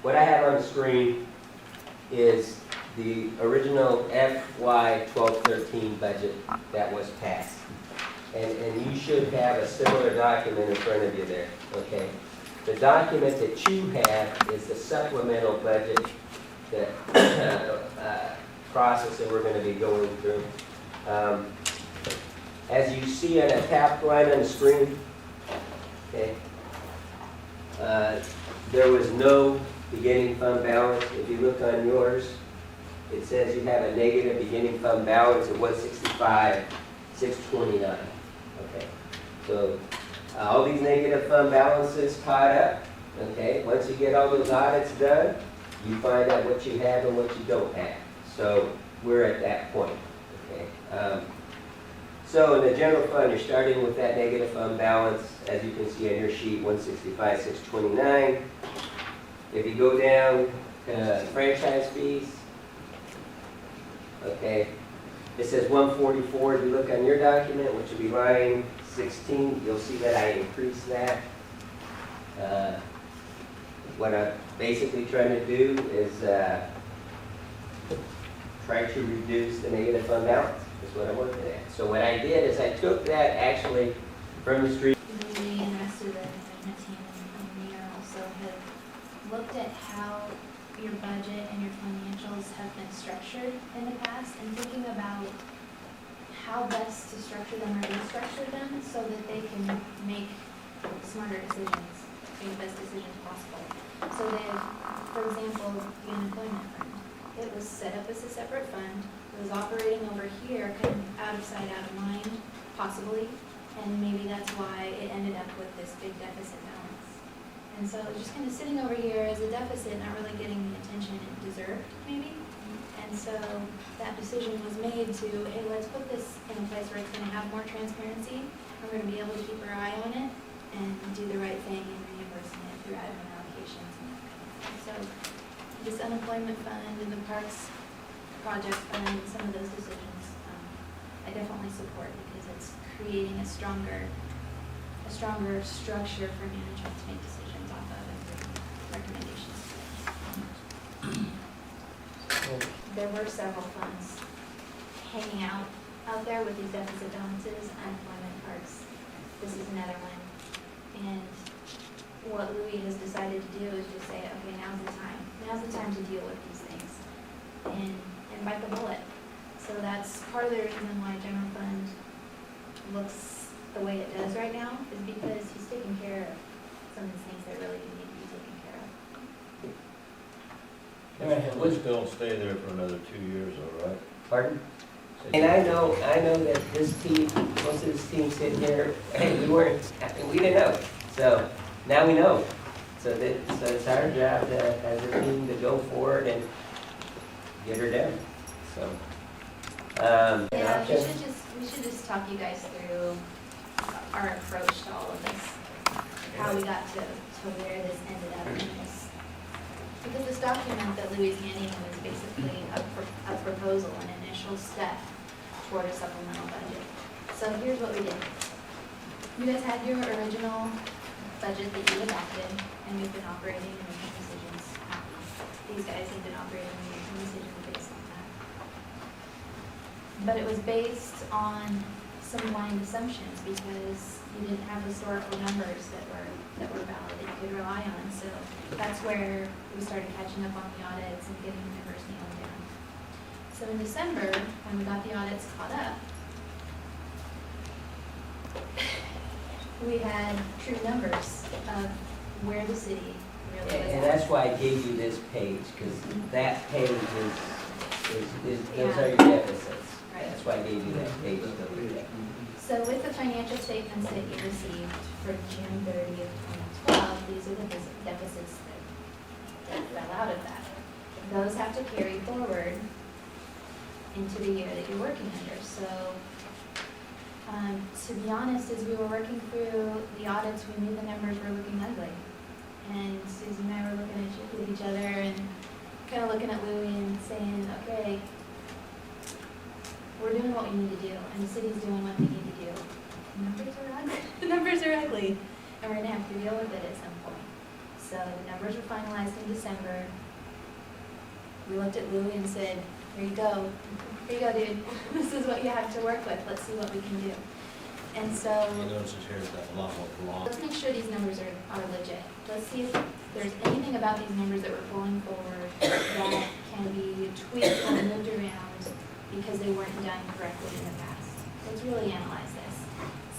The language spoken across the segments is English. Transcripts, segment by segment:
what I have on the screen is the original FY 12-13 budget that was passed. And you should have a similar document in front of you there, okay? The document that you have is the supplemental budget that process that we're going to be going through. As you see on a top line on the screen, okay, there was no beginning fund balance. If you look on yours, it says you have a negative beginning fund balance of 165,629. Okay, so all these negative fund balances caught up. Okay, once you get all those audits done, you find out what you have and what you don't have. So we're at that point. Okay. So in the general fund, you're starting with that negative fund balance, as you can see on your sheet, 165,629. If you go down to franchise fees, okay, it says 144. If you look on your document, which will be line 16, you'll see that I increased that. What I'm basically trying to do is try to reduce the negative fund balance. That's what I'm working at. So what I did is I took that actually from the street. We and the rest of the management team and me also have looked at how your budget and your financials have been structured in the past and thinking about how best to structure them or restructure them so that they can make smarter decisions, make the best decisions possible. So that, for example, the unemployment fund, it was set up as a separate fund. It was operating over here, kind of out of sight, out of mind, possibly, and maybe that's why it ended up with this big deficit balance. And so it was just kind of sitting over here as a deficit, not really getting the attention it deserved, maybe. And so that decision was made to, hey, let's put this in a place where it's going to have more transparency. We're going to be able to keep our eye on it and do the right thing in reimbursing it through admin allocations and that kind of thing. So this unemployment fund and the parks project fund and some of those decisions, I definitely support because it's creating a stronger structure for management to make decisions off of and recommendations. There were several funds hanging out there with these deficit balances, unemployment, parks. This is another one. And what Louis has decided to do is just say, okay, now's the time. Now's the time to deal with these things and bite the bullet. So that's part of the reason why general fund looks the way it does right now, is because he's taking care of some of these things that really need to be taken care of. We're still stay there for another 2 years, all right? Pardon? And I know that this team, most of this team sitting here, hey, we didn't know. So now we know. So it's our job as a team to go forward and get her done. So. Yeah, we should just talk you guys through our approach to all of this, how we got to where this ended up in this. Because this document that Louis is handing him is basically a proposal, an initial step toward a supplemental budget. So here's what we did. You guys had your original budget that you adopted, and you've been operating and making decisions. These guys have been operating and making decisions based on that. But it was based on some blind assumptions because you didn't have historical numbers that were valid that you could rely on. So that's where we started catching up on the audits and getting the numbers nailed down. So in December, when we got the audits caught up, we had true numbers of where the city really was And at. that's why I gave you this page, because that page is those are your deficits. Right. That's why I gave you that page to look at. So with the financial statements that you received for June 30th, 2012, these are the deficits that fell out of that. Those have to carry forward into the year that you're working under. So to be honest, as we were working through the audits, we knew the numbers were looking ugly. And Susie and I were looking at each other and kind of looking at Louie and saying, okay, we're doing what we need to do, and the city's doing what they need to do. The numbers are ugly. The numbers are ugly, and we're going to have to deal with it at some point. So the numbers were finalized in December. We looked at Louis and said, here you go, dude, this is what you have to work with, let's see what we can do. And so, You notice this here's got a lot more long. let's make sure these numbers are legit. Let's see if there's anything about these numbers that we're pulling forward that can be tweaked or moved around because they weren't done correctly in the past. Let's really analyze this.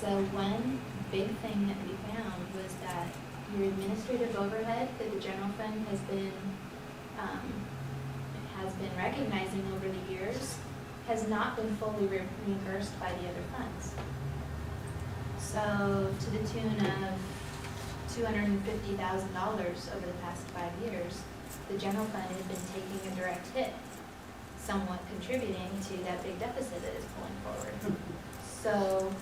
So one big thing that we found was that your administrative overhead that the general fund has been recognizing over the years has not been fully reimbursed by the other funds. So to the tune of $250,000 over the past 5 years, the general fund has been taking a direct hit, somewhat contributing to that big deficit that is pulling forward. So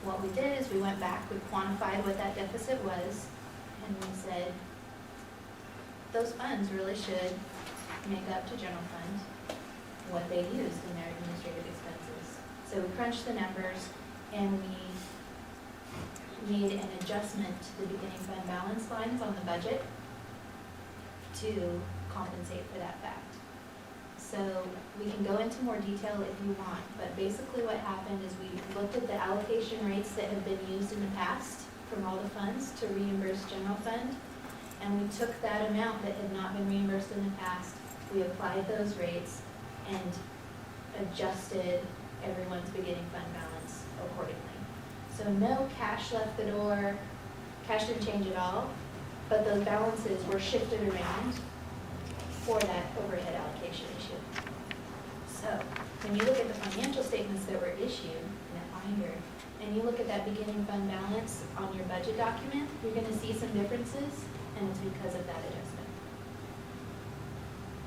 what we did is we went back, we quantified what that deficit was, and we said, those funds really should make up to general fund what they used in their administrative expenses. So we crunched the numbers and we made an adjustment to the beginning fund balance lines on the budget to compensate for that fact. So we can go into more detail if you want, but basically what happened is we looked at the allocation rates that have been used in the past from all the funds to reimburse general fund, and we took that amount that had not been reimbursed in the past, we applied those rates and adjusted everyone's beginning fund balance accordingly. So no cash left the door, cash didn't change at all, but those balances were shifted around for that overhead allocation issue. So when you look at the financial statements that were issued in that binder, and you look at that beginning fund balance on your budget document, you're gonna see some differences, and it's because of that adjustment.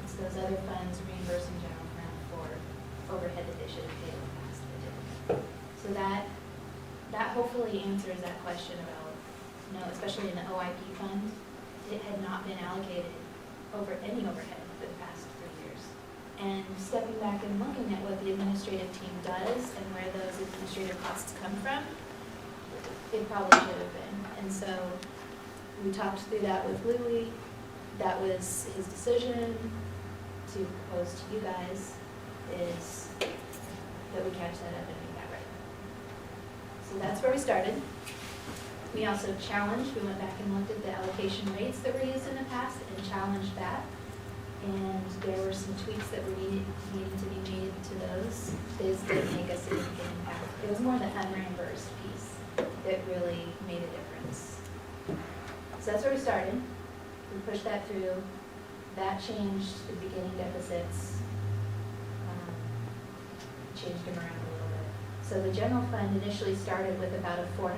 It's those other funds reimbursing general fund for overhead that they should have paid in the past that didn't. So that hopefully answers that question about, especially in the OIP fund, it had not been allocated over any overhead for the past 3 years. And stepping back and looking at what the administrative team does and where those administrative costs come from, it probably should have been. And so we talked through that with Louis. That was his decision to propose to you guys, is that we catch that up and make that right. So that's where we started. We also challenged, we went back and looked at the allocation rates that were used in the past and challenged that. And there were some tweaks that were needing to be made to those. Those did make a significant impact. It was more the unreimbursed piece that really made a difference. So that's where we started. We pushed that through. That changed the beginning deficits, changed them around a little bit. So the general fund initially started with about a $400,000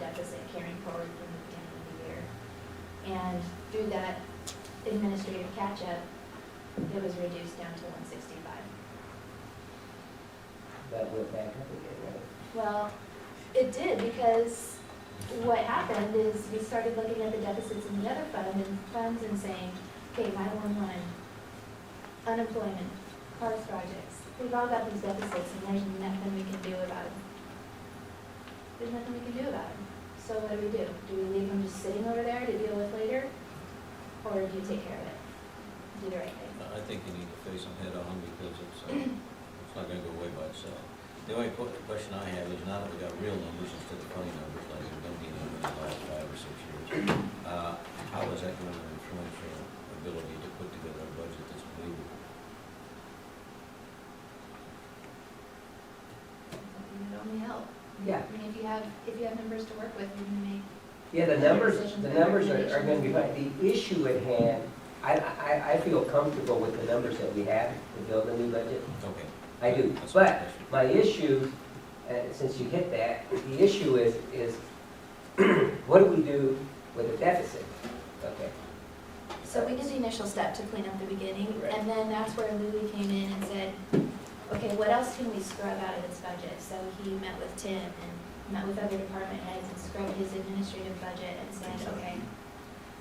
deficit carrying forward from the beginning of the year. And through that administrative catch-up, it was reduced down to 165. That went back up again, right? Well, it did, because what happened is we started looking at the deficits in the other funds and saying, okay, 911, unemployment, CARS projects, we've all got these deficits and there's nothing we can do about them. There's nothing we can do about them. So what do? Do we leave them just sitting over there to deal with later? Or do you take care of it? Do the right thing? I think you need to face them head on because it's not gonna go away by itself. The only question I have is now that we got real numbers instead of funny numbers like we've been dealing with in the last 5 or 6 years, how is that going to influence your ability to put together a budget that's believable? Something that only help. Yeah. I mean, if you have numbers to work with, you're gonna make. Yeah, the numbers are gonna be fine. The issue at hand, I feel comfortable with the numbers that we have to build a new budget. Okay. I do. That's But my question. my issue, since you hit that, the issue is what do we do with a deficit? Okay. So we did the initial step to clean up the beginning, Right. and then that's where Louis came in and said, okay, what else can we scrub out of this budget? So he met with Tim and met with other department heads and scrubbed his administrative budget and said, okay,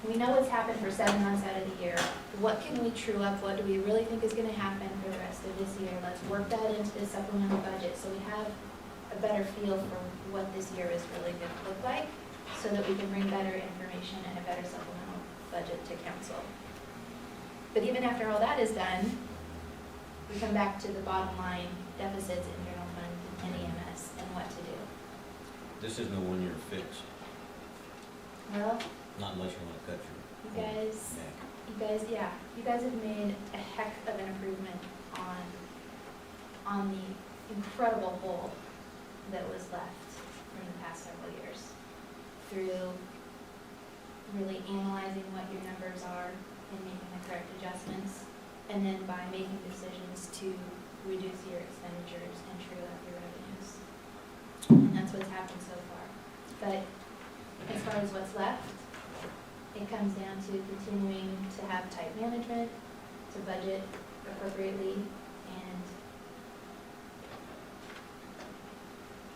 we know what's happened for 7 months out of the year. What can we true up? What do we really think is gonna happen for the rest of this year? Let's work that into the supplemental budget so we have a better feel for what this year is really gonna look like. so that we can bring better information and a better supplemental budget to council. But even after all that is done, we come back to the bottom line deficits in general fund and EMS and what to do. This isn't a one-year fix, Well, not unless you wanna cut your. you guys, you guys have made a heck of an improvement on the incredible hole that was left from the past several years. Through really analyzing what your numbers are and making the correct adjustments, and then by making decisions to reduce your expenditures and true up your revenues. And that's what's happened so far. But as far as what's left, it comes down to continuing to have tight management, to budget appropriately, and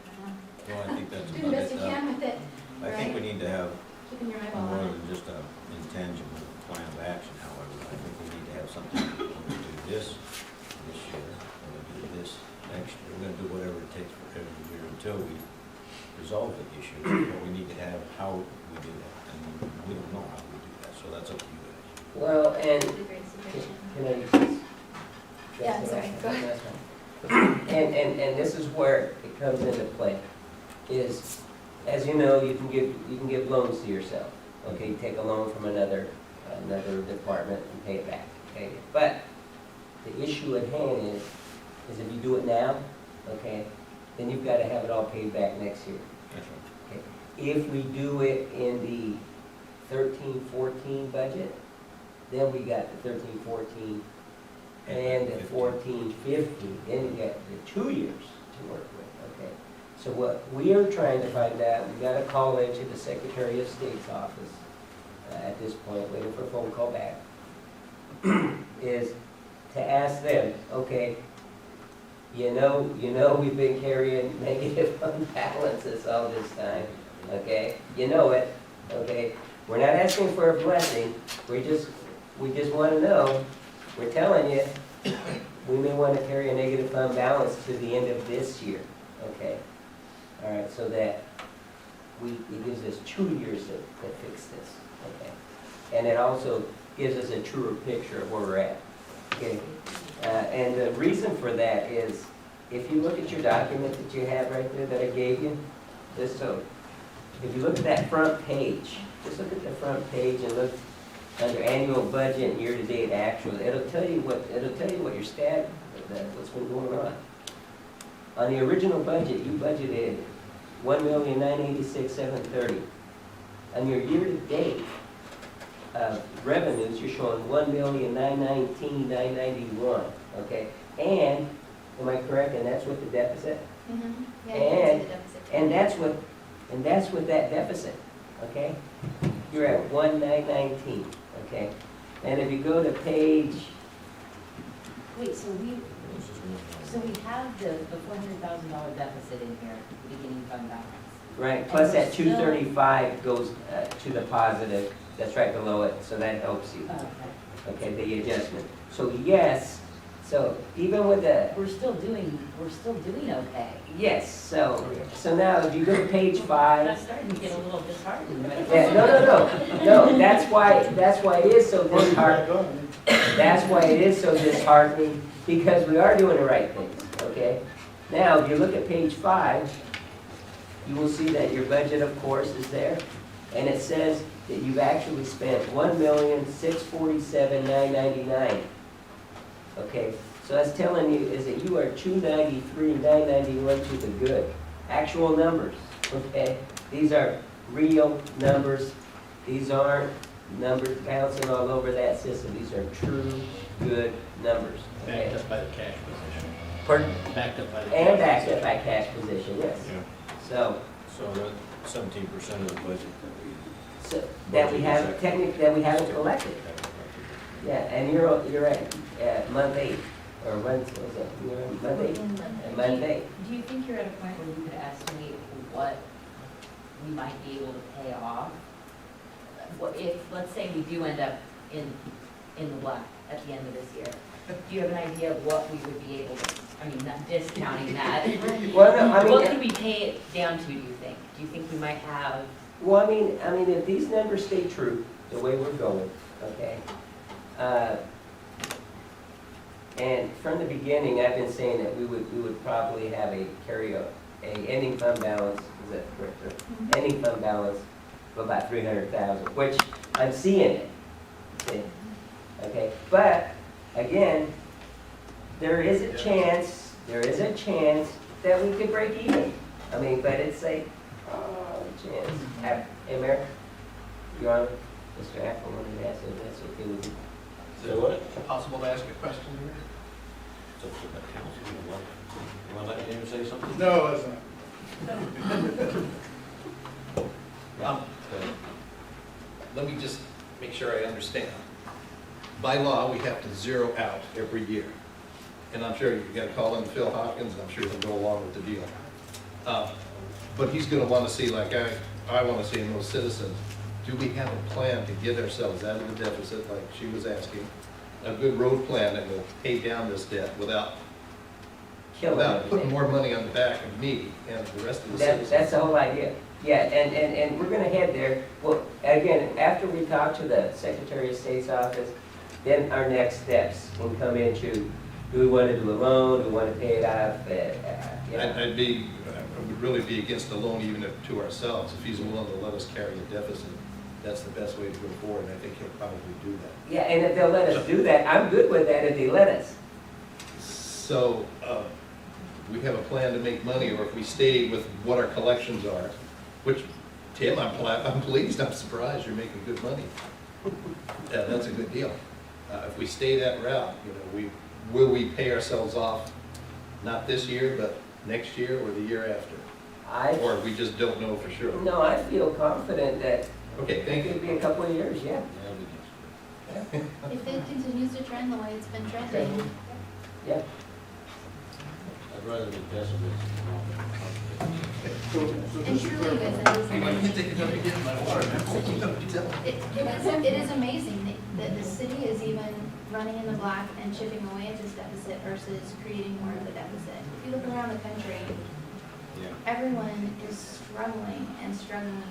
I don't know, Well, I think that's do about the best it. you can with it, I think we need to have keeping your eyeball more on it. than just an intangible plan of action, however. I think we need to have something, we're gonna do this year, we're gonna do this next year, we're gonna do whatever it takes for every year until we resolve the issue. But we need to have how we do that, and we don't know how we do that, so that's up to you guys. Well, and It's a great suggestion. can I just? Yeah, sorry, go ahead. And this is where it comes into play, is, as you know, you can give loans to yourself. Okay, you take a loan from another department and pay it back, okay? But the issue at hand is if you do it now, okay, then you've got to have it all paid back next year. That's right. Okay. If we do it in the 13-14 budget, then we got the 13-14 and the 14-15, then you got the 2 years to work with, okay? So what we are trying to find out, we got a call into the Secretary of State's office at this point, waiting for a phone call back, is to ask them, okay, you know we've been carrying negative fund balances all this time, okay? You know it, okay? We're not asking for a blessing, we just want to know, we're telling you, we may want to carry a negative fund balance to the end of this year, okay? All right, so that it gives us 2 years to fix this, okay? And it also gives us a truer picture of where we're at, okay? And the reason for that is, if you look at your document that you have right there that I gave you, just so, if you look at that front page, just look at the front page and look under annual budget and year-to-date actual, it'll tell you what your stat, what's been going on. On the original budget, you budgeted $1,986,730. On your year-to-date revenues, you're showing $1,919,991. Okay, and am I correct? And that's with the deficit. Mhm. Yeah, And- you can see the deficit. And that's with that deficit. Okay, you're at 1,919. Okay, and if you go to page. Wait, so we This is one. have the $400,000 deficit in here, beginning fund balance. Right, plus we're that still- 235 goes to the positive, that's right below it, so that helps you, Oh, okay. okay, the adjustment. So yes, so even with the, We're still doing okay. yes, so now if you go to page 5, I'm starting to get a little disheartened. but- yeah, no, that's why it is so disheartening. That's why it is so disheartening, because we are doing the right things, okay? Now, if you look at page 5, you will see that your budget, of course, is there, and it says that you've actually spent $1,647,999. Okay, so that's telling you is that you are 293,991 to the good. Actual numbers, okay? These are real numbers. These aren't numbers bouncing all over that system. These are true, good numbers. Backed Okay? up by the cash position. Pardon? Backed up by the. And backed up by cash position, yes. So, So that 17% of the budget that we have, technically, that we haven't collected. Yeah, and you're at month 8, or month, what was it? You're in month 8? At month 8. Do you think you're at a point where you could estimate what we might be able to pay off? What if, let's say we do end up in the black at the end of this year, do you have an idea of what we would be able to, I mean, not discounting that? Well, no, I What mean, could we pay it down to, do you think? Do you think we might have Well, I mean, if these numbers stay true, the way we're going, okay? And from the beginning, I've been saying that we would probably have a ending fund balance, is that correct, sir? Ending fund balance of about 300,000, which I'm seeing it. See? Okay, but again, there is a chance that we could break even. I mean, but it's a chance. Hey, Mayor, Your Honor, Mr. Apple wanted to ask if that's okay with you. So what? Is it possible to ask a question here? It's up to the council. You want to let him say something? No, it's not. Let me just make sure I understand. By law, we have to zero out every year. And I'm sure you've got to call in Phil Hopkins, and I'm sure he'll go along with the deal. But he's going to want to see, like I want to see in those citizens, do we have a plan to get ourselves out of the deficit, like she was asking? A good road plan that will pay down this debt without putting more money on the back of me and the rest of the citizens. That's the whole idea. Yeah, and we're gonna head there. Well, again, after we talk to the Secretary of State's office, then our next steps will come into, do we want to do a loan, do we want to pay it off? I would really be against the loan even to ourselves. If he's willing to let us carry a deficit, that's the best way to go forward, and I think he'll probably do that. Yeah, and if they'll let us do that, I'm good with that if they let us. So, we have a plan to make money, or if we stay with what our collections are, which, Tim, I'm pleased, I'm surprised you're making good money. Yeah, that's a good deal. If we stay that route, will we pay ourselves off, not this year, but next year or the year after? Or we just don't know for sure? No, I feel confident that Okay, thank it could you. be a couple of years, yeah. If it continues to trend the way it's been trending, Yeah. I'd rather be pessimistic than optimistic. and truly, guys, it is You amazing. think you're gonna get in my water, It is amazing that the city is even running in the black and chipping away at this deficit versus creating more of a deficit. If you look around the country, Yeah. everyone is struggling and struggling.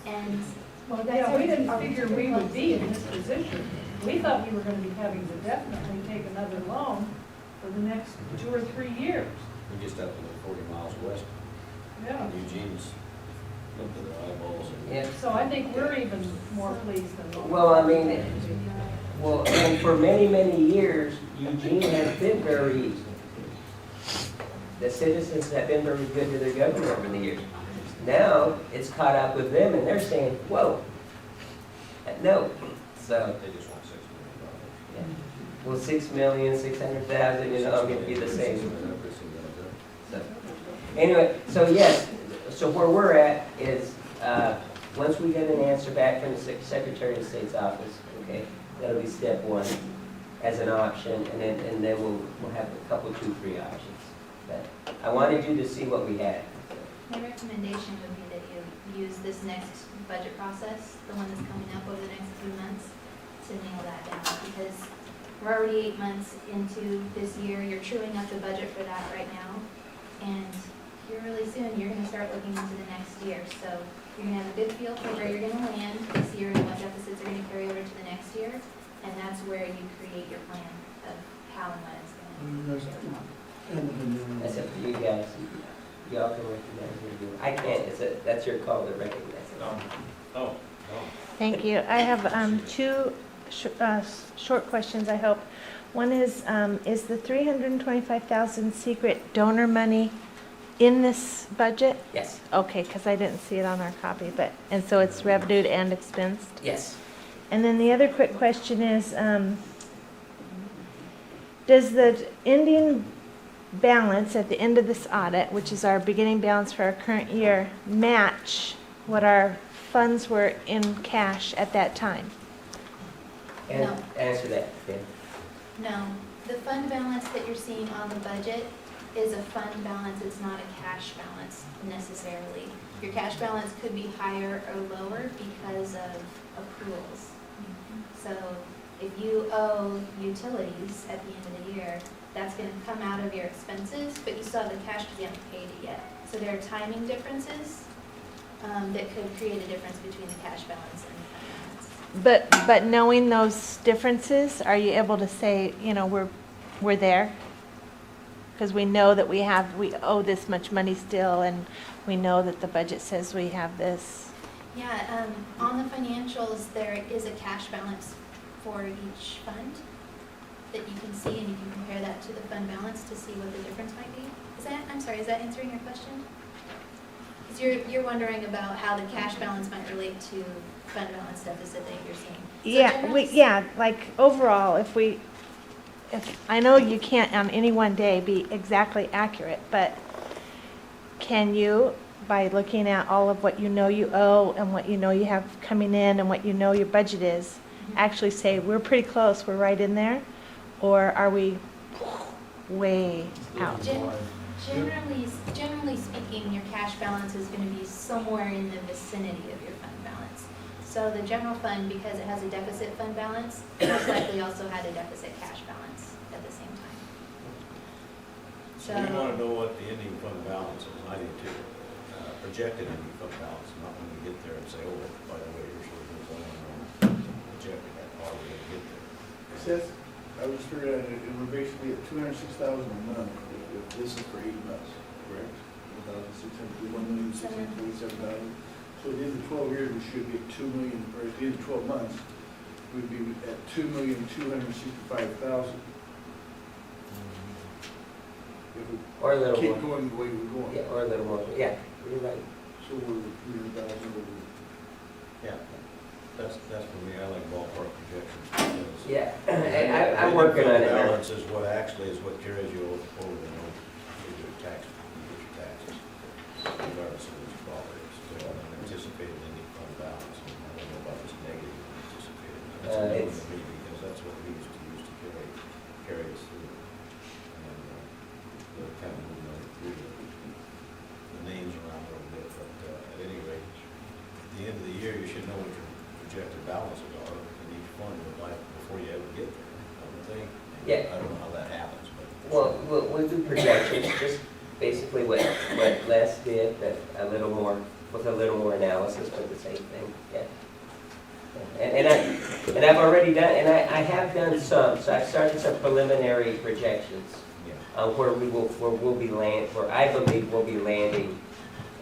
And Well, you guys yeah, we are- didn't are figure pretty we would close. be in this position. We thought we were gonna be having to definitely take another loan for the next 2 or 3 years. We just have to look 40 miles west. Yeah. Eugene's looked at their eyeballs and. Yeah. So I think we're even more pleased than. what- Well, I mean, well, and for many, many years, Eugene has been very, the citizens have been very good to their government over the years. Now, it's caught up with them and they're saying, whoa, no. So, They just want $6 million. yeah. Well, 6,600,000, I'm gonna be the same. So, anyway, so yes, so where we're at is, once we get an answer back from the Secretary of State's office, okay, that'll be step one as an option, and then we'll have a couple, 2, 3 options. But I wanted you to see what we had. My recommendation would be that you use this next budget process, the one that's coming up over the next few months, to nail that down, because we're already 8 months into this year, you're truing up the budget for that right now, and here really soon, you're gonna start looking into the next year, so you're gonna have a good feel for where you're gonna land this year and what deficits are gonna carry over to the next year, and that's where you create your plan of how and when it's gonna. That's up to you guys. Y'all can recognize me. I can't, that's your call to recognize it. Oh. Thank you. I have two short questions, I hope. One is the $325,000 secret donor money in this budget? Yes, Okay, because I didn't see it on our copy, and so it's revenued and expensed? yes. And then the other quick question is, does the ending balance at the end of this audit, which is our beginning balance for our current year, match what our funds were in cash at that time? And No. answer that, Tim. No, the fund balance that you're seeing on the budget is a fund balance, it's not a cash balance necessarily. Your cash balance could be higher or lower because of accruals. So if you owe utilities at the end of the year, that's gonna come out of your expenses, but you still have the cash because you haven't paid it yet. So there are timing differences that could create a difference between the cash balance and the fund balance. But knowing those differences, are you able to say, we're there? Because we know that we owe this much money still, and we know that the budget says we have this. Yeah, on the financials, there is a cash balance for each fund that you can see, and you can compare that to the fund balance to see what the difference might be. I'm sorry, is that answering your question? Because you're wondering about how the cash balance might relate to fund balance deficit that you're seeing. So generally Like overall, if I know you can't on any one day be exactly accurate, but can you, by looking at all of what you know you owe and what you know you have coming in and what you know your budget is, actually say, we're pretty close, we're right in there? Or are we way out? Generally speaking, your cash balance is going to be somewhere in the vicinity of your fund balance. So the general fund, because it has a deficit fund balance, most likely also had a deficit cash balance at the same time. So you want to know what the ending fund balance is, I do too. Projected ending fund balance, not when we get there and say, oh, by the way, here's what we're going on. Projected, how are we going to get there? It says, I was figuring out, we're basically at $206,000 a month, if this is for 8 months, correct? 1,647,000. So at the end of 12 years, we should be at 2 million, or at the end of 12 months, we'd be at 2,265,000. If we Or a little keep more. going the way we're going. Yeah, or a little more, yeah, you're right. So we're 300,000 over. Yeah, that's for me, I like ballpark projections. because Yeah, the I'm working on it ending fund now. balance is what actually is what carries you over your taxes, regardless of which properties. So an anticipated ending fund balance, and I don't know about this negative anticipated. That's a new one It's- to me, because that's what we used to carry us through. And they're kind of moving on through the names around a little bit, but at any rate, at the end of the year, you should know what your projected balances are in each fund before you ever get there, I would think. Yeah. I don't know how that happens, but. Well, we'll do projections, just basically what Les did, but with a little more analysis, but the same thing, yeah. And I've already done, and I have done some, so I've started some preliminary projections Yeah. on where where I believe we'll be landing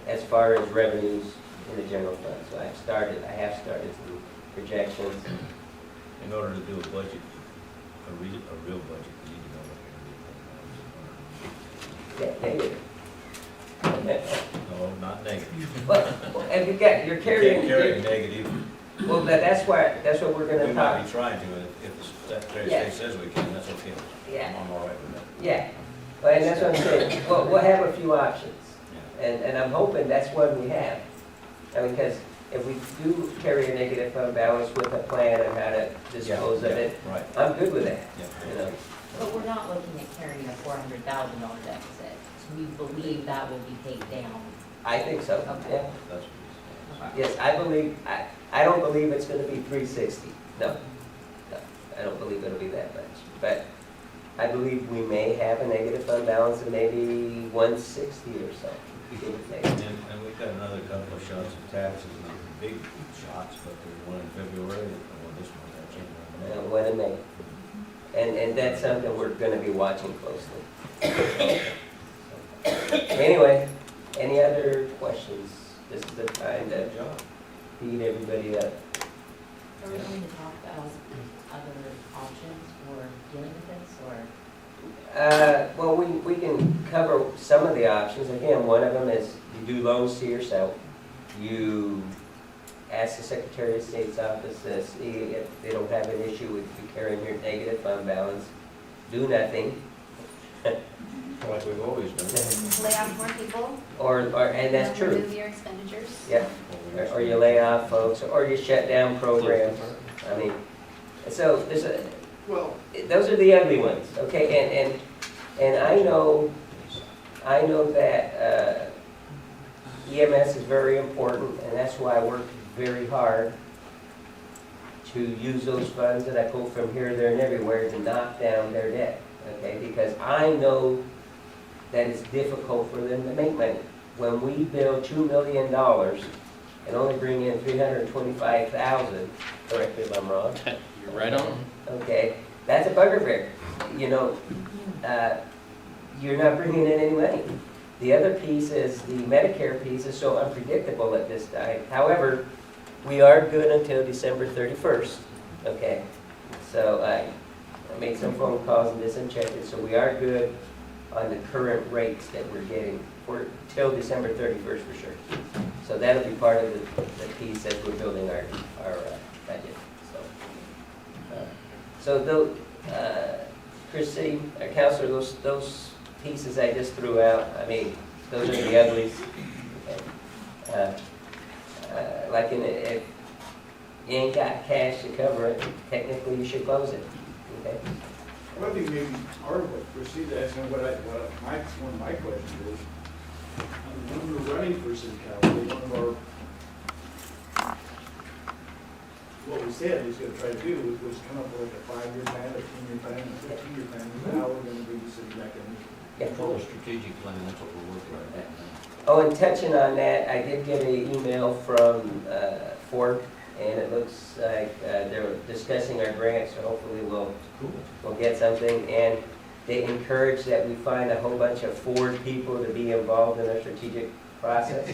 as far as revenues in the general fund. So I have started some projections. In order to do a budget, a real budget, you need to know what you're going to do. Yeah, No, not negative. well, and you're You carrying. can't carry negative. Well, that's what we're gonna We might talk. be trying to, and if the Secretary Yeah. of State says we can, that's okay. Yeah. I'm all right with that. Yeah, but and that's what I'm saying, we'll have a few options, Yeah. and I'm hoping that's one we have. I mean, because if we do carry a negative fund balance with a plan of how to dispose of it, Right. I'm good with that, Yeah. you know. But we're not looking at carrying a $400,000 deficit. We believe that will be paid down. I think so, Okay. yeah. That's what Yes, I don't believe it's gonna be 360, no. I don't believe it'll be that much, but I believe we may have a negative fund balance of maybe 160 or so, give or take. And we've got another couple of shots of taxes, not big shots, but there's one in February, and one this month, I can't remember. What it may. And that's something we're gonna be watching closely. Anyway, any other questions? This is the time to Good job. feed everybody up. Are we going to talk about other options for dealing with this, or? Well, we can cover some of the options. Again, one of them is you do loans to yourself. You ask the Secretary of State's office to see if they don't have an issue with you carrying your negative fund balance. Do nothing. Like we've always done. Lay off more people. And that's true. Remove your expenditures. Yeah. Or you lay off folks, or you shut down programs. I mean, so those are the ugly ones, okay? And I know that EMS is very important, and that's why I work very hard to use those funds that I pull from here, there, and everywhere to knock down their debt, okay? Because I know that it's difficult for them to make money. When we bill $2 million and only bring in 325,000, correct me if I'm wrong, You're right on. okay, that's a bugger. You know, you're not bringing in any money. The other piece is, the Medicare piece is so unpredictable at this time. However, we are good until December 31st, okay? So I made some phone calls and did some checking, so we are good on the current rates that we're getting for, till December 31st for sure. So that'll be part of the piece as we're building our budget, so. Chrissy, Counselor, those pieces I just threw out, I mean, those are the uglies. Okay. Like if you ain't got cash to cover it, technically you should close it, okay? Well, I think maybe part of what Christine's asking, one of my questions is, when we're running for city council, one of our, what we said we was gonna try to do was come up with like a 5-year plan, a 10-year plan, a 15-year plan, and how we're gonna bring the city back in. Yeah. Control the strategic plan, that's what we're working on right now. Oh, and touching on that, I did get an email from Ford, and it looks like they're discussing our grant, so hopefully we'll get something. And they encourage that we find a whole bunch of Ford people to be involved in our strategic process.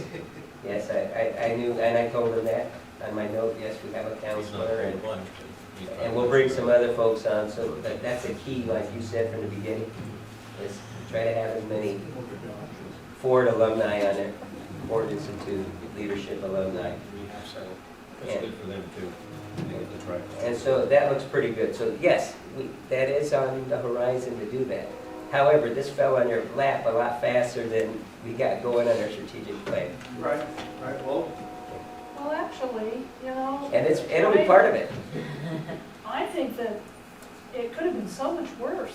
Yes, I knew, and I told them that on my note. Yes, we have a He's not counselor, and obliged to. and we'll bring some other folks on. So that's a key, like you said from the beginning, is try to have as many Ford alumni on there, Ford Institute leadership alumni. So that's good for them too. They get the track. And so that looks pretty good. So yes, that is on the horizon to do that. However, this fell on your lap a lot faster than we got going on our strategic plan. Right, well, Well, actually, you know. And it'll be part of it. I think that it could have been so much worse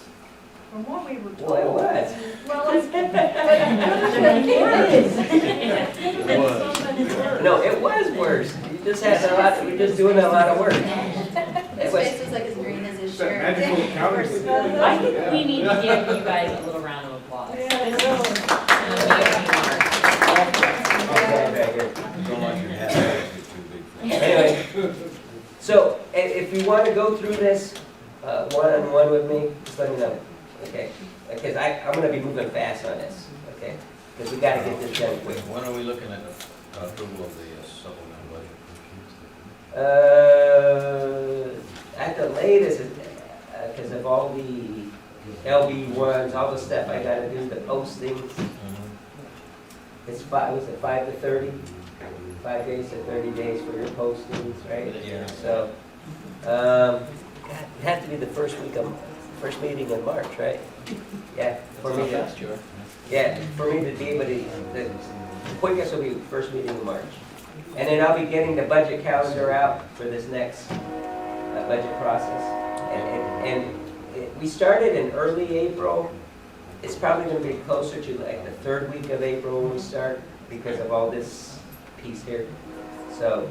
from what we were told. Well, it was. Well, it could have been worse. It could have been so much worse. No, it was worse. You just had a lot, we're just doing a lot of work. His face was like as green as his it's that shirt. magical accounting. I think we need to give you guys a little round of applause. Yeah, really. Okay, right here. Don't like your hat, it's too big for you. Anyway, so if you want to go through this one-on-one with me, just let me know, okay? Because I'm going to be moving fast on this, okay? Because we got to get this done quick. When are we looking at the approval of the supplemental budget? At the latest, because of all the LB1s, all the stuff I got to do, the postings, it's 5 to 30? 5 days to 30 days for your postings, right? Yeah. So, it has to be the first meeting in March, right? Yeah, for me to, for me to be able to, the quickest will be the first meeting in March. And then I'll be getting the budget calendar out for this next budget process. We started in early April. It's probably gonna be closer to like the 3rd week of April when we start because of all this piece here. So,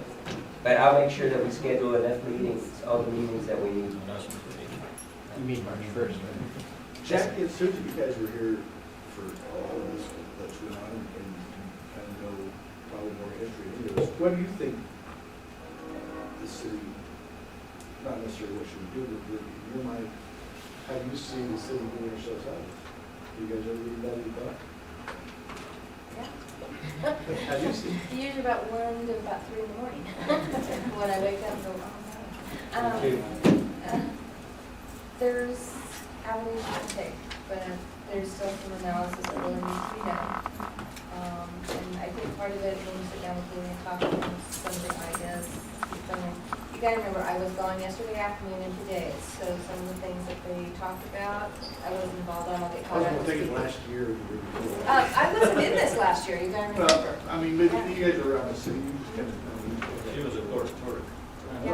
but I'll make sure that we schedule enough meetings, all the meetings that we need. You mean March 1st, right? Jack, it's certain you guys were here for all of this that's going on and kind of know probably more history into this. What do you think the city, not necessarily what should we do, but in your mind, how do you see the city doing ourselves out? You guys ever read about your thought? How do you see it? Usually about 1 to about 3 in the morning, when I wake up and go, oh, Me too. there's avenues you can take, but there's still some analysis that really needs to be done. And I think part of it, when you sit down with me and talk about some of the ideas, you gotta remember, I was gone yesterday afternoon and today, so some of the things that they talked about, I wasn't involved on, I'll get I caught was up. gonna think of last year. I wasn't in this last year, you gotta remember. Well, I mean, maybe you guys are around the city, you just kind of. She was a court.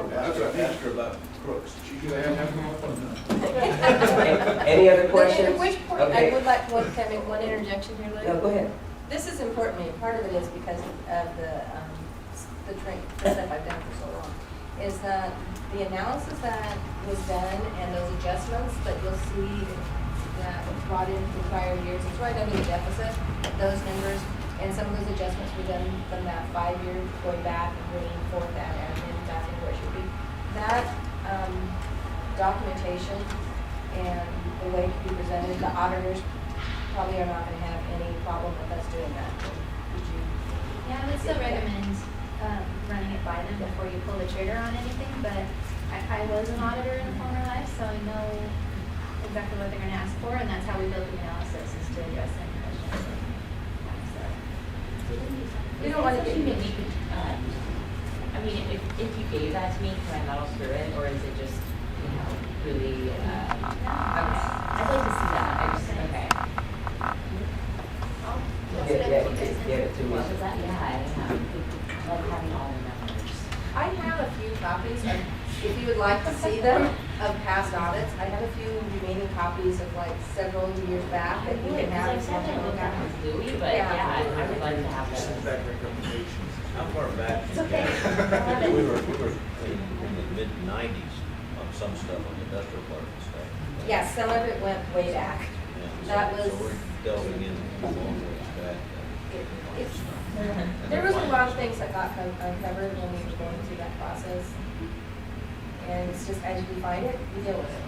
That's what I asked her about crooks. She could have one. Any other questions? At which point, Okay. I would like to make one interjection here, Lou. No, go ahead. This is important to me, part of it is because of the stuff I've done for so long, is that the analysis that was done and those adjustments that you'll see that was brought in from prior years, it's right under the deficit, those numbers And some of those adjustments were done from that 5 year, going back and bringing forth that admin back into where it should be. That, documentation and the way it can be presented, the auditors probably are not gonna have any problem with us doing that. Would you? Yeah, I would still recommend, running it by them before you pull the trigger on anything, but I was an auditor in a former life, so I know exactly what they're gonna ask for, and that's how we build the analysis, is to address any questions. We don't wanna get. Something that we could, I mean, if you gave that to me, can I muddle through it, or is it just, you know, really, I'd like to see that, I just, okay. I'll Get set up you guys it to me. What was that? Yeah, I love having all the numbers. I have a few copies of, if you would like to see them, of past audits. I have a few remaining copies of like several years back that you can have. I've sat there and looked at them with Louis, but Yeah. yeah, I would like to have Send those. back recommendations. How far back? It's okay. We were in the mid-90s on some stuff, on the industrial park and stuff. Yes, some of it went way back. Yeah, so- That was- So we're delving in a long ways back. It's- There was a lot of things that got uncovered when we were going through that process. And it's just, as you find it, you deal with it.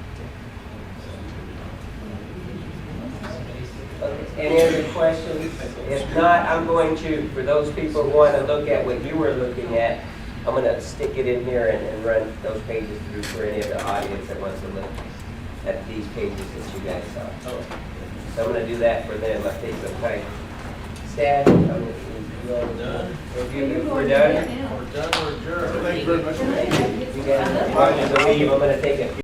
Any other questions? If not, I'm going to, for those people who want to look at what you were looking at, I'm going to stick it in here and run those pages through for any of the audience that wants to look at these pages that you guys saw. So I'm going to do that for them. I think some time. Staff, I'm going to, Done. if we're done. We're done, we're adjourned. Thank you very much. You guys are welcome to leave. I'm going to take a few.